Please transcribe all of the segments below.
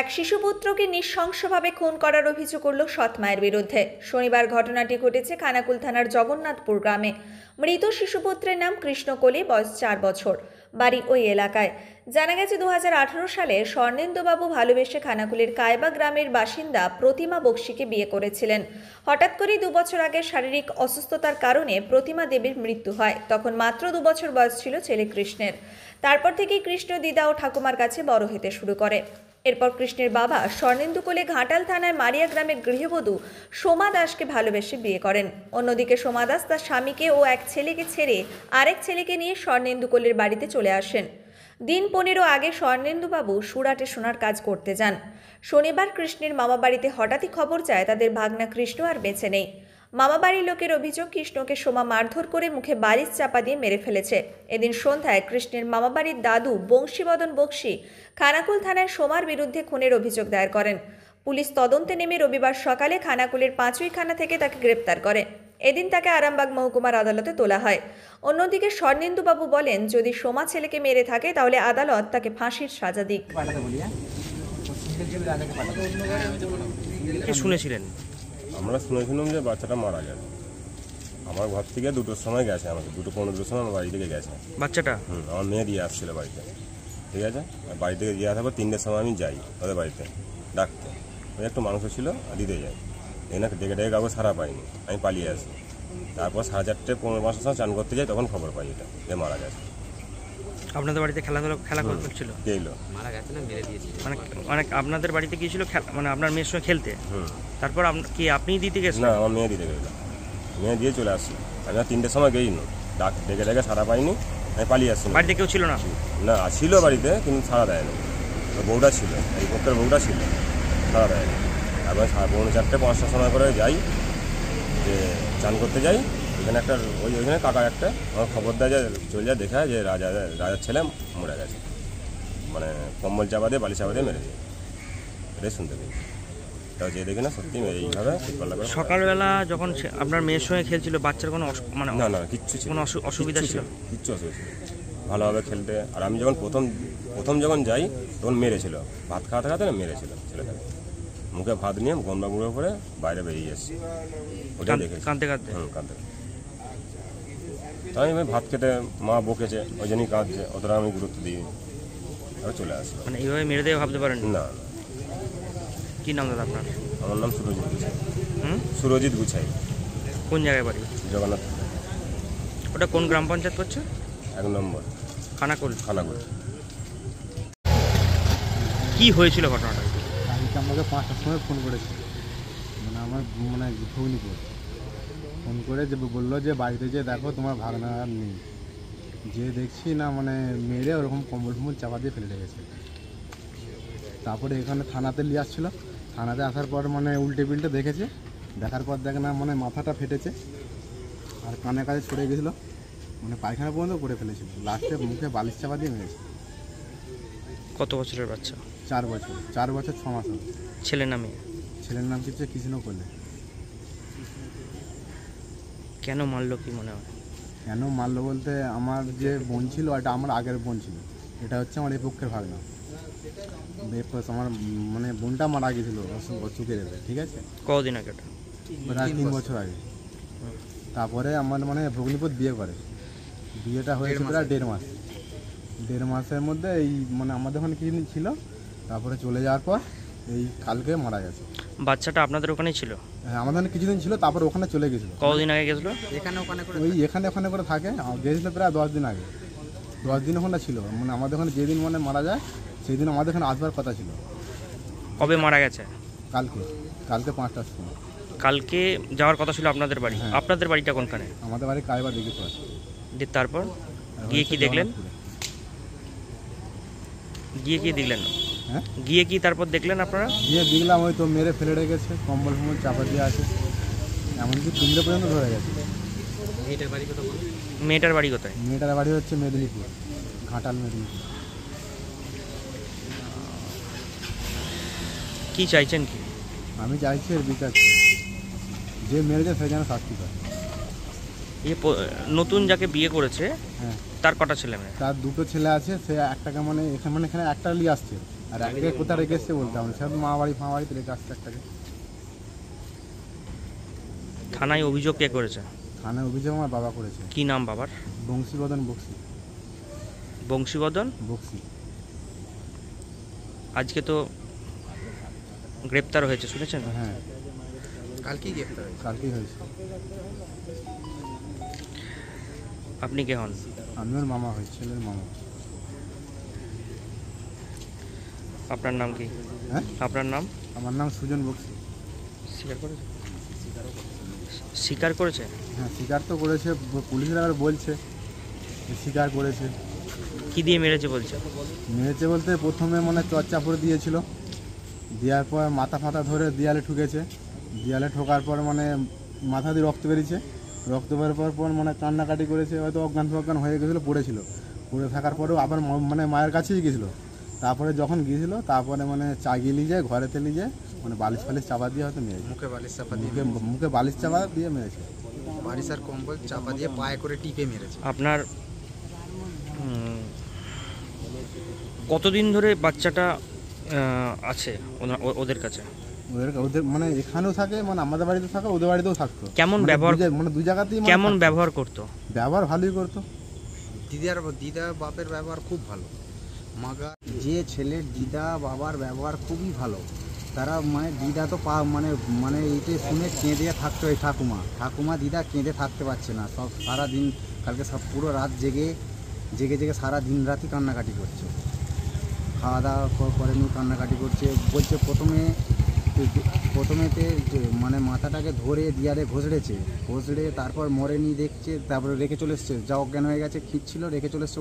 এক শিশুপুত্রকে নৃশংসভাবে খুন করার অভিযোগ উঠল সৎ মায়ের বিরুদ্ধে। শনিবার ঘটনাটি ঘটেছে খানাকুল থানার জগন্নাথপুর গ্রামে। মৃত শিশুপুত্রের নাম কৃষ্ণকলি, বয়স 4 বছর, বাড়ি ওই এলাকায়। জানা গেছে 2018 সালে স্বর্ণেন্দুবাবু ভালোবেসে খানাকুলের কায়বা গ্রামের বাসিন্দা প্রতিমা বক্সিকে বিয়ে করেছিলেন। হঠাৎ করেই 2 বছর আগে শারীরিক অসুস্থতার কারণে প্রতিমা দেবীর মৃত্যু হয়। তখন মাত্র 2 বছর বয়স ছিল ছেলে কৃষ্ণের। তারপর থেকেই কৃষ্ণ দিদা ও ঠাকুমার কাছে বড় হতে শুরু করে। এরপর কৃষ্ণের বাবা স্বর্ণেন্দুকোলে ঘাটাল থানার মারিয়া গ্রামের গৃহবধূ সোমা দাসকে ভালোবেসে বিয়ে করেন। অন্যদিকে সোমা দাস তার স্বামীকে ও এক ছেলেকে ছেড়ে আরেক ছেলেকে নিয়ে স্বর্ণেন্দুকোলের বাড়িতে চলে আসেন। দিন 15 আগে স্বর্ণেন্দুবাবু সুরাটে সোনার কাজ করতে যান। শনিবার কৃষ্ণের মামা বাড়িতে হঠাৎই খবর যায় তাদের ভাগনা কৃষ্ণ আর বেঁচে নেই। মামা বাড়ির লোকের অভিযোগ, কৃষ্ণকে সোমা মারধর করে মুখে বালিশ চাপা দিয়ে মেরে ফেলেছে। এদিন সন্ধ্যায় কৃষ্ণের মামা বাড়ির দাদু বংশীবদন বক্সি খানাকুল থানায় সোমার বিরুদ্ধে খুনের অভিযোগ দায়ের করেন। পুলিশ তদন্তে নেমে রবিবার সকালে খানাকুলের পাঁচুইখানা থেকে তাকে গ্রেপ্তার করে। এদিন তাকে আরামবাগ মহকুমার আদালতে তোলা হয়। অন্যদিকে স্বর্ণেন্দুবাবু বলেন, যদি সোমা ছেলেকে মেরে থাকে তাহলে আদালত তাকে ফাঁসির সাজা দিক। শুনেছিলেন? আমরা শুনেছিলাম যে বাচ্চাটা মারা গেছে। আমার ঘর থেকে 2টোর সময় গেছে, আমাকে 2:15 সময় আমার বাড়ি থেকে গেছে বাচ্চাটা। আমার মেয়ে দিয়ে আসছিল বাড়িতে, ঠিক আছে। বাড়ি থেকে দিয়ে আসার পর 3টের সময় আমি যাই ওদের বাড়িতে ডাকতে। ওই একটু মাংস ছিল দিতে যাই, এখানে ডেকে কাউকে সারা পাইনি, আমি পালিয়ে আসি। তারপর 4:30 15 সময় চান করতে যাই, তখন খবর পাই এটা যে মারা গেছে। আপনাদের বাড়িতে খেলা করছিল? গেলো মারা গেছে না মেরে দিয়েছিল? মানে আপনাদের বাড়িতে গিয়েছিল মানে আপনার মেয়ের সঙ্গে খেলতে? তারপর কি আপনি দিতে গেছেন? না, আমার মেয়ে দিতে গেছিল, মেয়ে দিয়ে চলে আসছি। আমি 3টের সময় গেই না, ডেকে সারা পাইনি, আমি পালিয়ে আসছি। বাড়িতে কেউ ছিল না? না, ছিল বাড়িতে, কিন্তু সারা দেয়নি। বউটা ছিল, এই পক্ষের বউটা ছিল, সারা দেয়নি। তারপরে 4:45 সময় করে যাই, যে চান করতে যাই। ওইখানে ওইখানে কাকা একটা আমার খবর দেয় যে চলে যায়, দেখা যে রাজার ছেলে মরে গেছে, মানে কম্বল চাপা দিয়ে বালি চাপা দিয়ে মেরে দিয়ে। এটাই শুনতে পেয়েছি। তাও যে দেখি না সত্যি এইভাবে সকালবেলা যখন আপনার মেয়ের সঙ্গে খেলছিল, বাচ্চার কোনো মানে না কিচ্ছু ছিল, কোনো অসুবিধা ছিল? কিচ্ছু অসুবিধা ছিল, ভালোভাবে খেলতে। আর আমি যখন প্রথম যখন যাই তখন মেরেছিল, ভাত খাওয়াতে খাওয়াতে না মেরেছিল ছেলেটাকে। মুখে ভাত নিয়ে গন্ডা গুঁড়ো করে বাইরে বেরিয়ে এসেছি, ওটাই দেখেছি। কাঁদতে কাঁদতে? কাঁদতে। তাই আমি ভাত খেতে মা বকেছে, ওই জন্যই কাঁদছে, অতটা আমি গুরুত্ব দিই, আর চলে আসি। মানে এইভাবে মেরে দেবে ভাবতে পারেন না। কি নাম দাদা আপনার? আমার নাম সুরজিৎ গুছাই। সুরজিৎ গুছাই। কোন জায়গায় বাড়ি? জগন্নাথ। ওটা কোন গ্রাম পঞ্চায়েত করছে? 1 নম্বর খানাকুল। কি হয়েছিল ঘটনাটা? কালকে আমাকে 5টার সময় ফোন করেছে, মানে আমার ভগ্নিপুর ফোন করে যে বললো যে বাড়িতে যে দেখো তোমার ভাগনা আর নেই। যে দেখছি না মানে মেরে ওরকম কম্বল ফম্বল চাপা দিয়ে ফেলে রেখেছে। তারপরে এখানে থানাতে নিয়ে আসছিল, থানাতে আসার পর মানে উল্টে পিল্টে দেখেছে, দেখার পর দেখে না মানে মাথাটা ফেটেছে আর কানে কাছে ছড়ে গেছিলো, মানে পায়খানা পর্যন্ত করে ফেলেছিল। লাস্টে মুখে বালিশ চাপা দিয়ে মেরেছে। কত বছরের বাচ্চা? 4 বছর 6 মাস। ছেলের নামে? ছেলের নাম হচ্ছে কৃষ্ণ কোলে। কেন মারলো কি মনে হয়? কেন মারলো বলতে, আমার যে বোন ছিল এটা আমার আগের বোন ছিল, এটা হচ্ছে আমার এই পক্ষের ভাগনা। আমার মানে বোনটা মারা গেছিলো চুকের এতে, ঠিক আছে। কদিন আগে? প্রায় 3 বছর আগে। তারপরে আমার মানে ভগ্নিপতি বিয়ে করে, বিয়েটা হয়েছে প্রায় 1.5 মাস। 1.5 মাসের মধ্যে এই মানে আমাদের ওখানে কিছুদিন ছিল, তারপরে চলে যাওয়ার পর এই কালকে মারা গেছে। বাচ্চাটা আপনাদের ওখানেই ছিল? হ্যাঁ, আমাদের ওখানে কিছুদিন ছিল, তারপর ওখানে চলে গেছিলো। কদিন আগে গেছিলো? এখানে করে থাকে, গেছিলো প্রায় 10 দিন আগে। 10 দিন ওখানে ছিল, মানে আমাদের ওখানে যেদিন মানে মারা যায় সেই দিন আমাদের এখানে আসবার কথা ছিল। কবে মারা গেছে? কালকে 5টার সময়। কালকে যাওয়ার কথা ছিল আপনাদের বাড়ি? হ্যাঁ। আপনাদের বাড়িটা কোনখানে? আমাদের বাড়ি কায়বা দিকে তো আছে। তারপর গিয়ে কি দেখলেন? হ্যাঁ, গিয়ে কি তারপর দেখলেন আপনারা? গিয়ে দেখলাম ওই তো মেরে ফেলে রেখেছে, কম্বল ফম্বল চাপা দিয়ে আছে, এমনকি 3টে পর্যন্ত ধরে গেছে। মেয়েটার বাড়ি কোথায়? মেয়েটার বাড়ি হচ্ছে মেদিনীপুর, ঘাটাল মেদিনীপুর। কি চাইছেন কি? আমি চাইছি এর বিচার, যে মেরেছে সে যেন শাস্তি পায়। নতুন যাকে বিয়ে করেছে, হ্যাঁ, তার কটা ছেলে মেয়ে? তার 2টো ছেলে আছে, সে একটাকে মানে এখানে একটা নিয়ে আসছে, আর একটাকে কোথায় রেখে এসছে বলতে হবে, সব মা বাড়িতে রেখে আসছে একটাকে। থানায় অভিযোগ কে করেছে? থানায় অভিযোগ আমার বাবা করেছে। কি নাম বাবার? বংশীবদন বক্সি। বংশীবদন বক্সি। আজকে তো গ্রেপ্তার হয়েছে শুনেছেন? হ্যাঁ, কালকেই গ্রেপ্তার হয়েছে। কালকেই হয়েছে। আপনি কে হন? আমি ওর মামা হই, ছেলের মামা। আপনার নাম কি? হ্যাঁ, আপনার নাম? আমার নাম সুজন বক্সি। স্বীকার করেছে? স্বীকার করেছে? হ্যাঁ, স্বীকার তো করেছে, পুলিশের আবার বলছে যে স্বীকার করেছে। কি দিয়ে মেরেছে বলছে? মেরেছে বলতে প্রথমে মনে চচ্চাপড়ে দিয়েছিল, দেওয়ার পর মাথা ফাথা ধরে দেয়ালে ঠুকেছে, দেয়ালে ঠোকার পর মানে মাথা দিয়ে রক্ত বেরিয়েছে, রক্ত বেরোবার পর মানে কান্নাকাটি করেছে, হয়তো অজ্ঞান হয়ে গেছিলো, পড়ে থাকার পরেও আবার মানে মায়ের কাছেই গেছিলো। তারপরে যখন গিয়েছিল তারপরে মানে চাগিয়ে নিয়ে যায়, ঘরেতে নিয়ে যায়, মানে বালিশ ফালিশ চাপা দিয়ে হয়তো মেরেছে। মুখে বালিশ চাপা দিয়ে মুখে বালিশ চাপা দিয়ে মেরেছে। বালিশ আর কম্বল চাপা দিয়ে পায়ে করে টিপে মেরেছে। আপনার কতদিন ধরে বাচ্চাটা আছে ওদের কাছে? ওদের মানে এখানেও থাকে, মানে আমাদের বাড়িতে থাকে, ওদের বাড়িতেও থাকতো। কেমন ব্যবহার, মানে দুই জায়গাতেই কেমন ব্যবহার করতো? ব্যবহার ভালোই করতো। দিদা বাপের ব্যবহার খুব ভালো। মাগা যে ছেলের দিদা বাবার ব্যবহার খুবই ভালো। তারা মানে দিদা তো মানে এইটা শুনে কেঁদে থাকতো। এই ঠাকুমা দিদা কেঁদে থাকতে পারছে না, সব সারাদিন কালকে সব পুরো রাত জেগে সারা দিন রাতই কান্নাকাটি করছে। খাওয়া দাওয়া করেনি, কান্নাকাটি করছে। বলছে প্রথমেতে মানে মাথাটাকে ধরে দিয়ারে ঘষড়ে তারপর মরেনি দেখছে, তারপরে রেখে চলে এসছে, যা অজ্ঞান হয়ে গেছে, খিঁচছিল, রেখে চলে এসছে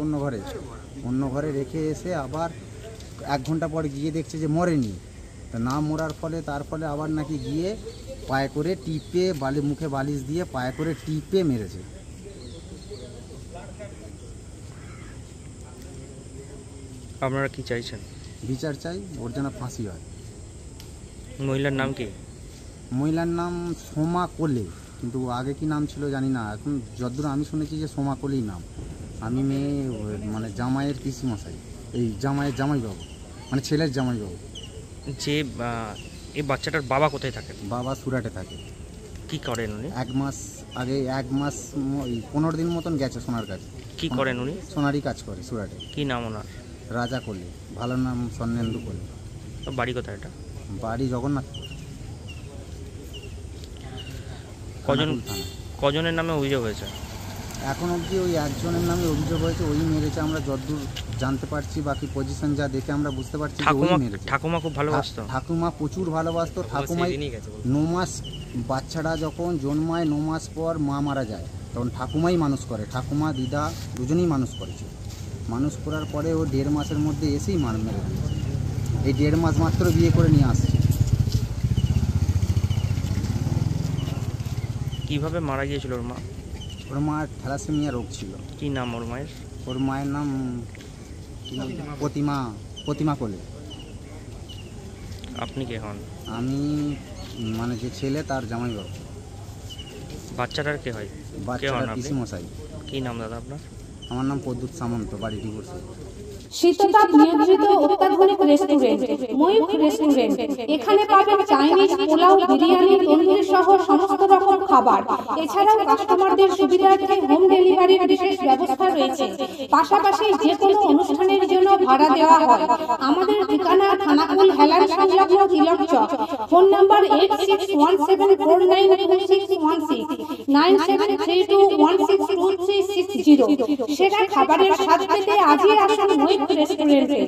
অন্য ঘরে রেখে এসে আবার 1 ঘন্টা পর গিয়ে দেখছে যে মরেনি। তা না মরার ফলে আবার নাকি গিয়ে পায়ে করে টিপে মুখে বালিশ দিয়ে পায়ে করে টিপে মেরেছে। আপনারা কি চাইছেন? বিচার চাই, ওর যেন ফাঁসি হয়। মহিলার নাম কি? মহিলার নাম সোমা কোলে, কিন্তু আগে কি নাম ছিল জানি না। এখন যতদূর আমি শুনেছি যে সোমা কোলেই নাম। আমি মেয়ে মানে জামাইয়ের পিসিমশাই, এই জামাইবাবু, মানে ছেলের জামাইবাবু। যে এই বাচ্চাটার বাবা কোথায় থাকেন? বাবা সুরাটে থাকে। কি করেন উনি? 1 মাস আগে 1 মাস 15 দিন মতন গেছে সোনার কাছে। কি করেন উনি? সোনারই কাজ করে সুরাটে। কি নাম ওনার? রাজা কোলে, ভালো নাম স্বর্ণেন্দু কোলে। বাড়ি কোথায় এটা? বাড়ি জগন্নাথ। কজনের নামে অভিযোগ হয়েছে? এখন অবধি ওই একজনের নামে অভিযোগ হয়েছে, ওই মেরেছে। আমরা যতদূর জানতে পারছি, বাকি পজিশন যা দেখে আমরা বুঝতে পারছি যে ওই মেরেছে। ঠাকুমা খুব ভালোবাসতো? ঠাকুমা প্রচুর ভালোবাসতো। ঠাকুমাই 9 মাস বাচ্চাটা যখন জন্মায়, 9 মাস পর মা মারা যায়, তখন ঠাকুমাই মানুষ করে। ঠাকুমা দিদা দুজনেই মানুষ করেছে। মানুষ করার পরে ও 1.5 মাসের মধ্যে এসেই মেরে দিয়েছে। এই 1.5 মাস মাত্র বিয়ে করে নিয়ে আসছে। কিভাবে মারা গিয়েছিল ওর মা? ওর মার থ্যালাসেমিয়া রোগ ছিল। কি নাম ওর মায়ের? ওর মায়ের নাম প্রতিমা কোলে। আপনি কে হন? আমি মানে যে ছেলে তার জামাইবাবু। বাচ্চাটার কে হয়? বাচ্চাটার পিসিমশাই। কি নাম দাদা আপনার? আমার নাম প্রদ্যুৎ সামন্ত, বাড়ি ডিভোর্সে। শীততাপ নিয়ন্ত্রিত অত্যাধুনিক রেস্টুরেন্ট ময়ূখ রেস্টুরেন্ট। এখানে পাবেন চাইনিজ, পোলাও, বিরিয়ানি, তন্দুরি সহ সমস্ত রকম খাবার। এছাড়াও কাস্টমারদের সুবিধার্থে হোম ডেলিভারির বিশেষ ব্যবস্থা রয়েছে। পাশাপাশি যে কোনো অনুষ্ঠানের জন্য ভাড়া দেওয়া হয়। আমাদের ঠিকানা থানাকুল হেলান সংলগ্ন তিলক চক। Phone number 8617492616 9732162360। সেরা খাবারের স্বাদ পেতে আজই আসুন ময়ূখ রেস্টুরেন্টে।